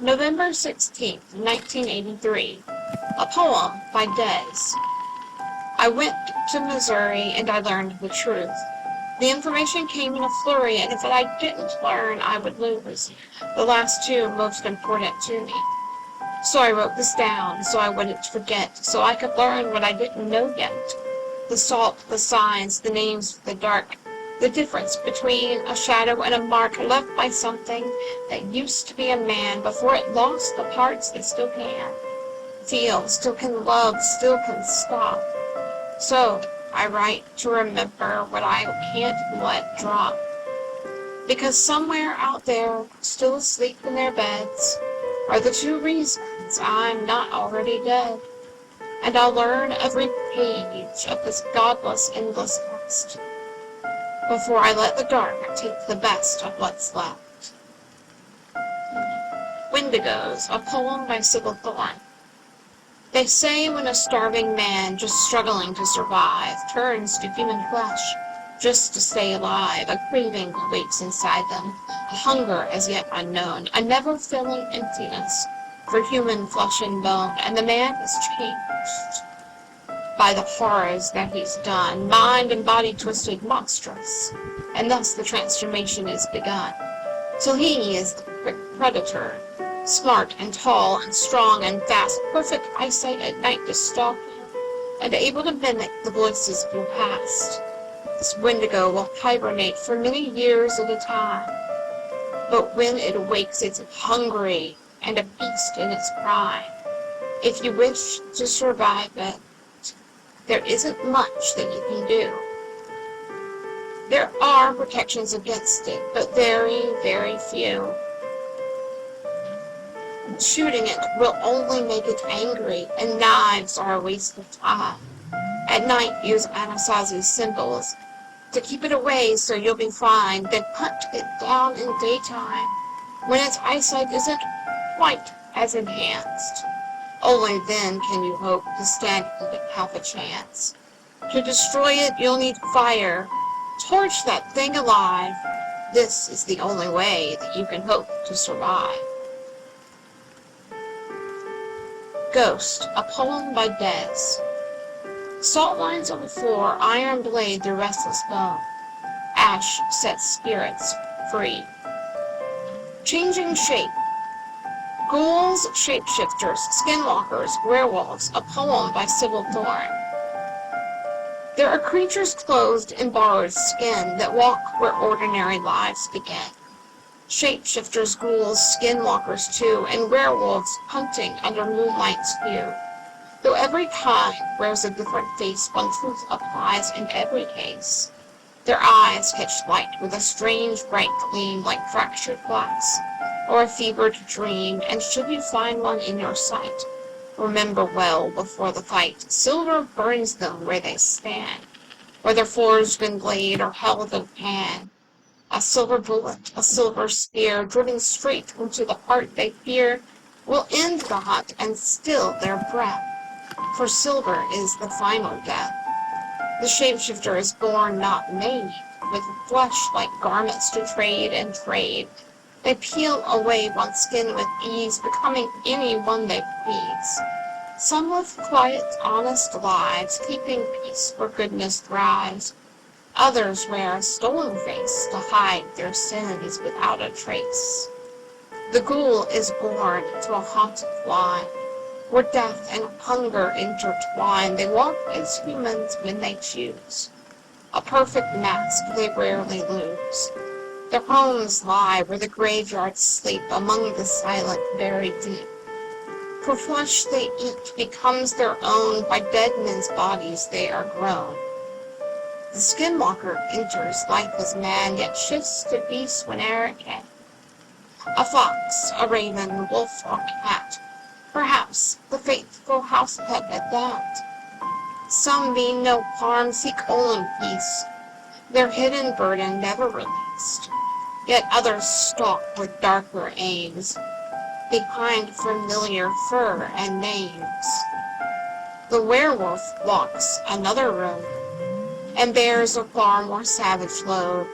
November 16th, 1983. A poem by Des. I went to Missouri and I learned the truth. The information came in a flurry, and if I didn't learn, I would lose. The last two most important to me. So I wrote this down so I wouldn't forget, so I could learn what I didn't know yet. The salt, the signs, the names for the dark, the difference between a shadow and a mark left by something that used to be a man before it lost the parts that still can. Feel, still can love, still can stop. So I write to remember what I can't let drop. Because somewhere out there, still asleep in their beds, are the two reasons I'm not already dead. And I'll learn every page of this godless, endless text before I let the dark take the best of what's left. Wendigos, a poem by Sybil Thorn. They say when a starving man just struggling to survive turns to human flesh just to stay alive, a craving wakes inside them, a hunger as yet unknown, a never-filling emptiness for human flesh and bone, and the man is changed by the horrors that he's done, mind and body twisted monstrous, and thus the transformation is begun. Till he is the perfect predator, smart and tall and strong and fast, perfect eyesight at night to stalk him, and able to mimic the voices of your past. This Wendigo will hibernate for many years at a time, but when it awakes it's hungry and a beast in its prime. If you wish to survive it, there isn't much that you can do. There are protections against it, but very, very few. Shooting it will only make it angry, and knives are a waste of time. At night, use Anasazi's symbols to keep it away so you'll be fine, then hunt it down in daytime, when its eyesight isn't quite as enhanced. Only then can you hope to stand half a chance. To destroy it, you'll need fire. Torch that thing alive. This is the only way that you can hope to survive. Ghost, a poem by Des. Salt lines on the floor, iron blade the restless bone. Ash sets spirits free. Changing shape. Ghouls, shapeshifters, skinwalkers, werewolves, a poem by Sybil Thorn. There are creatures clothed in borrowed skin that walk where ordinary lives begin. Shapeshifters, ghouls, skinwalkers too, and werewolves hunting under moonlight's hue. Though every kind wears a different face, one truth applies in every case. Their eyes catch light with a strange bright gleam like fractured glass, or a fevered dream, and should you find one in your sight, remember well before the fight, silver burns them where they stand, whether forged in blade or held in hand. A silver bullet, a silver spear, driven straight into the heart they fear, will end the hunt and still their breath, for silver is the final death. The shapeshifter is born, not made, with flesh like garments to trade and trade. They peel away one's skin with ease, becoming any one they please. Some live quiet, honest lives, keeping peace where goodness thrives. Others wear a stolen face to hide their sins without a trace. The ghoul is born to a haunted line, where death and hunger intertwine. They walk as humans when they choose. A perfect mask they rarely lose. Their homes lie where the graveyards sleep, among the silent buried deep. For flesh they eat becomes their own, by dead men's bodies they are grown. The skinwalker enters life as man, yet shifts to beast whene'er it can. A fox, a raven, wolf, or cat, perhaps the faithful house pet at that. Some mean no harm, seek only peace, their hidden burden never released. Yet others stalk with darker aims, behind familiar fur and names. The werewolf walks another road, and bears a far more savage load.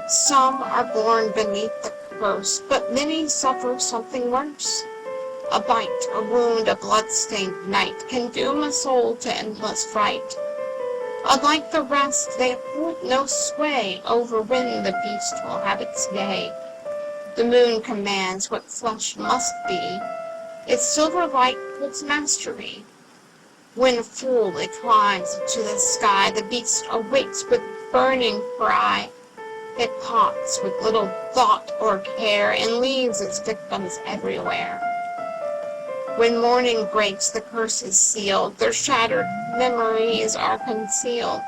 Some are born beneath the first, but many suffer something worse. A bite, a wound, a blood-stained night can doom a soul to endless fright. Unlike the rest, they hold no sway over when the beast will have its day. The moon commands what flesh must be. Its silver light holds mastery. When full it climbs to the sky, the beast awakes with burning cry. It haunts with little thought or care and leaves its victims everywhere. When morning breaks, the curse is sealed. Their shattered memories are concealed.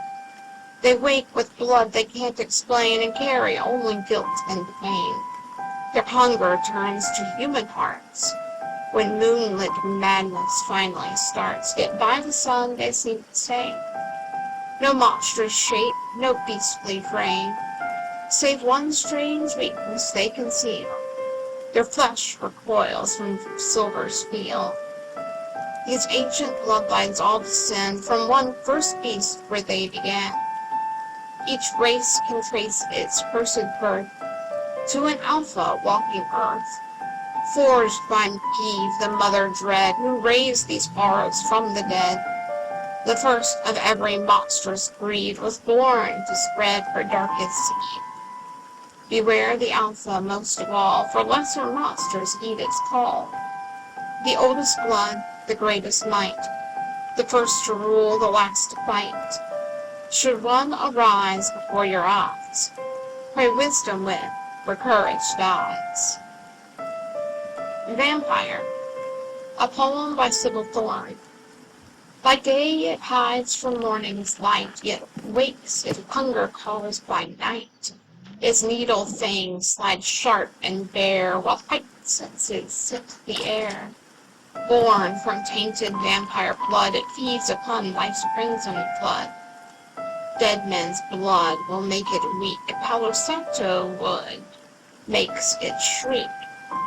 They wake with blood they can't explain and carry only guilt and pain. Their hunger turns to human hearts when moonlit madness finally starts. Yet by the sun they seem the same. No monstrous shape, no beastly frame, save one strange weakness they conceal. Their flesh recoils from silver's field. These ancient bloodlines all descend from one first beast where they began. Each race can trace its cursed birth to an alpha walking earth, forged by Eve, the mother dread, who raised these horrors from the dead. The first of every monstrous breed was born to spread her darkest seed. Beware the alpha most of all, for lesser monsters heed its call. The oldest blood, the greatest might, the first to rule, the last to fight. Should one arise before your eyes, pray wisdom win, where courage dies. Vampire, a poem by Sybil Thorn. By day it hides from morning's light, yet wakes if hunger calls by night. Its needle fangs slide sharp and bare, while heightened senses scent the air. Born from tainted vampire blood, it feeds upon life's crimson flood. Dead men's blood will make it weak, Palo Santo wood makes it shriek.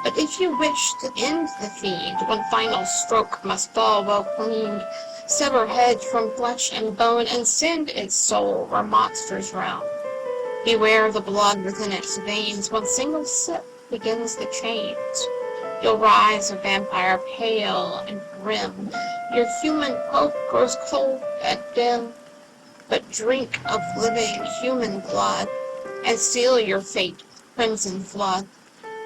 But if you wish to end the fiend, one final stroke must fall well cleaned. Sever head from flesh and bone, and send its soul where monsters roam. Beware of the blood within its veins, one single sip begins the chains. You'll rise a vampire pale and grim, your human hope grows cold and dim. But drink of living human blood, and seal your fate with crimson flood.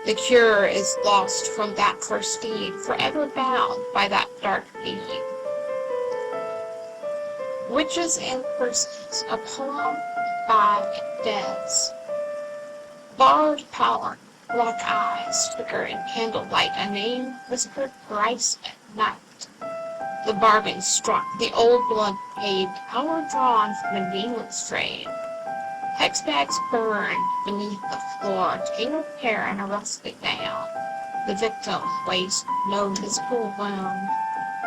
The cure is lost from that first deed, forever bound by that dark deed. Witches and Curses, a poem by Des. Borrowed power, black eyes flicker in candlelight, a name whispered thrice at night. The bargain struck, the old blood paid, power drawn from a nameless trade. Hex bags burned beneath the floor, tangled hair and a rusted nail. The victim wastes no visible wound,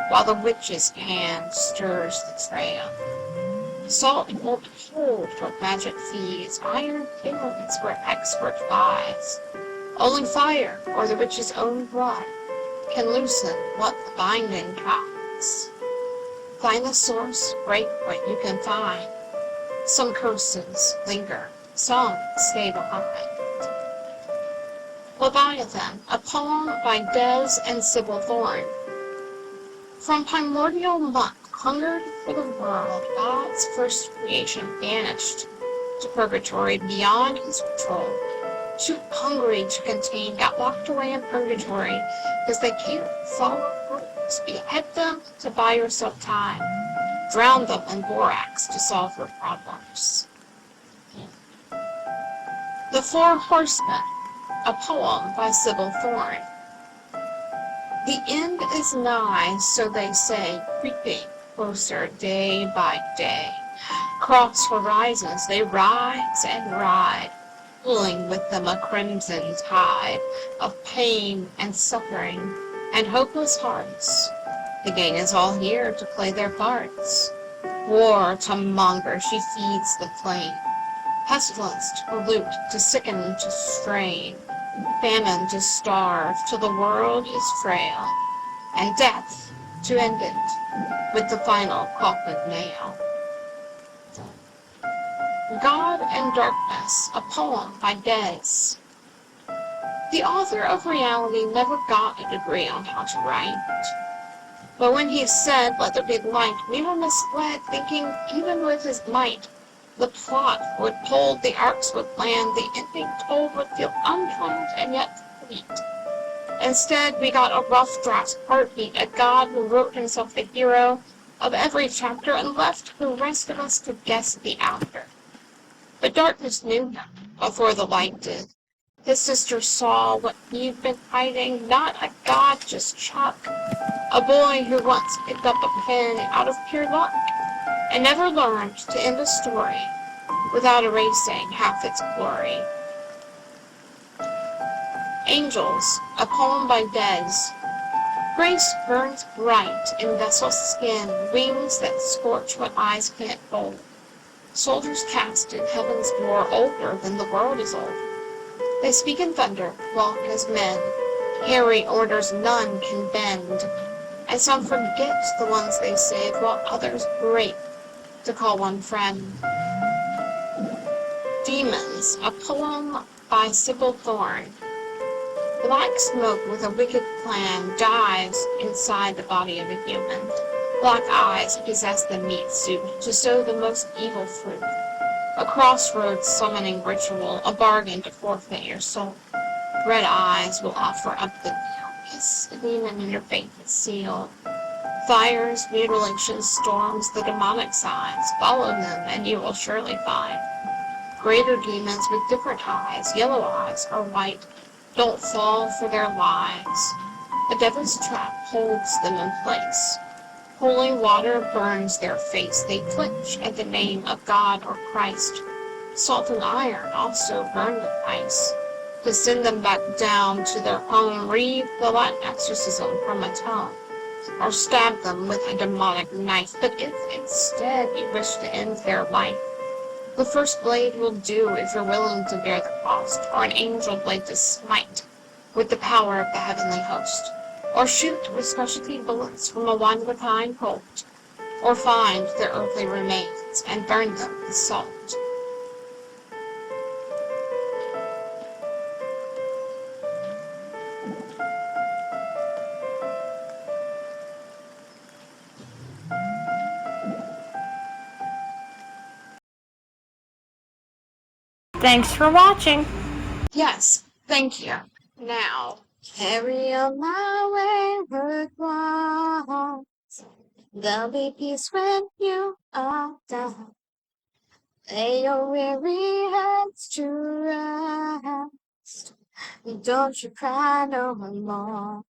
while the witch's hand stirs the trail. Salt won't hold for magic fees, iron films where expert lies. Only fire, or the witch's own blood, can loosen what the binding ties. Find the source, break what you can find. Some curses linger, some stay behind. Leviathan, a poem by Des and Sybil Thorn. From primordial muck, hungered for the world, God's first creation vanished to purgatory beyond his control. Too hungry to contain, got locked away in purgatory because they can't follow rules. Behead them to buy yourself time. Drown them in borax to solve your problems. The Four Horsemen, a poem by Sybil Thorn. The end is nigh, so they say, creeping closer day by day. Cross horizons they rise and ride, pulling with them a crimson tide of pain and suffering and hopeless hearts. The gang is all here to play their parts. War to monger, she feeds the flame. Pestilence to pollute, to sicken, to strain. Famine to starve, till the world is frail. And death to end it with the final coffin nail. God and Darkness, a poem by Des. The author of reality never got a degree on how to write. But when he said, "Let there be light," we were misled, thinking even with his might, the plot would hold, the arcs would land, the ending told would feel unplanned and yet complete. Instead, we got a rough draft heartbeat, a God who wrote himself the hero of every chapter and left the rest of us to guess the after. But darkness knew him before the light did. His sister saw what he'd been hiding, not a god, just Chuck, a boy who once picked up a pen out of pure luck and never learned to end a story without erasing half its glory. Angels, a poem by Des. Grace burns bright in vessel's skin, wings that scorch what eyes can't hold. Soldiers cast in heaven's door, older than the world is old. They speak in thunder, walk as men, carry orders none can bend, and some forget the ones they save, while others break to call one friend. Demons, a poem by Sybil Thorn. Black smoke with a wicked plan dives inside the body of a human. Black eyes possess the meat suit to sow the most evil fruit. A crossroads summoning ritual, a bargain to forfeit your soul. Red eyes will offer up the kiss, a demon in your faith is sealed. Fires, mutilations, storms, the demonic signs, follow them and you will surely find. Greater demons with different eyes, yellow eyes or white, don't fall for their lies. The devil's trap holds them in place. Holy water burns their face. They flinch at the name of God or Christ. Salt and iron also burn with ice. To send them back down to their home, read the Latin exorcism from a tome, or stab them with a demonic knife. But if instead you wish to end their life, the first blade will do if you're willing to bear the cost, or an angel blade to smite with the power of the heavenly host, or shoot with specialty bullets from a one-of-a-kind Colt, or find their earthly remains and burn them with salt. Thanks for watching. Yes, thank you. Now, carry on my wayward ones. There'll be peace when you are down. Lay your weary heads to rest. Don't you cry no more.